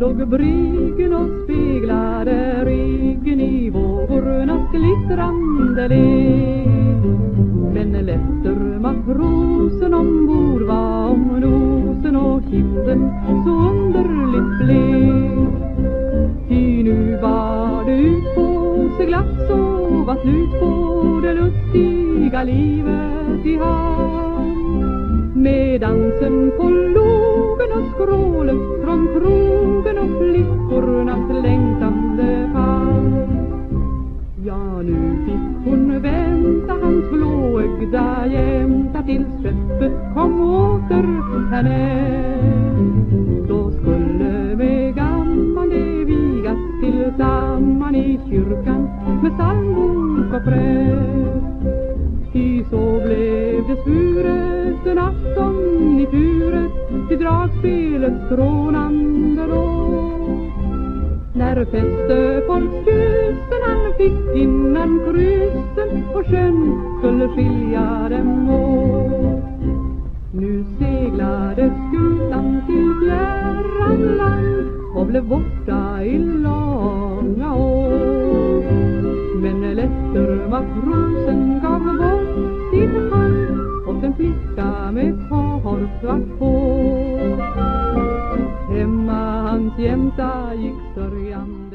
Låg bryggen och speglade ryggen i vågornas glittrande led. Men lätter matrosen ombord var om nosen och himlen så underligt blev. Ty nu var det ut på seglass och var slut på det lustiga livet i hamn. Med dansen på logen och skrålen från krogen och flickornas längtande famn. Ja, nu fick hon vänta hans blåögda jämta tills skeppet kom åter henne. Då skulle med gammal det vigas tillsamman i kyrkan med psalmbok och präst. Ty så blev det svuret en afton i furet till dragspelets trånande råd. När fäste folkstjusen han fick innan kryssen och sjön skulle skilja dem åt. Nu seglade skutan till fjärran land och blev borta i långa år. Men lätter matrosen gav bort sin hand åt en flicka med hårflart hår. Hemma hans jämta gick sörjan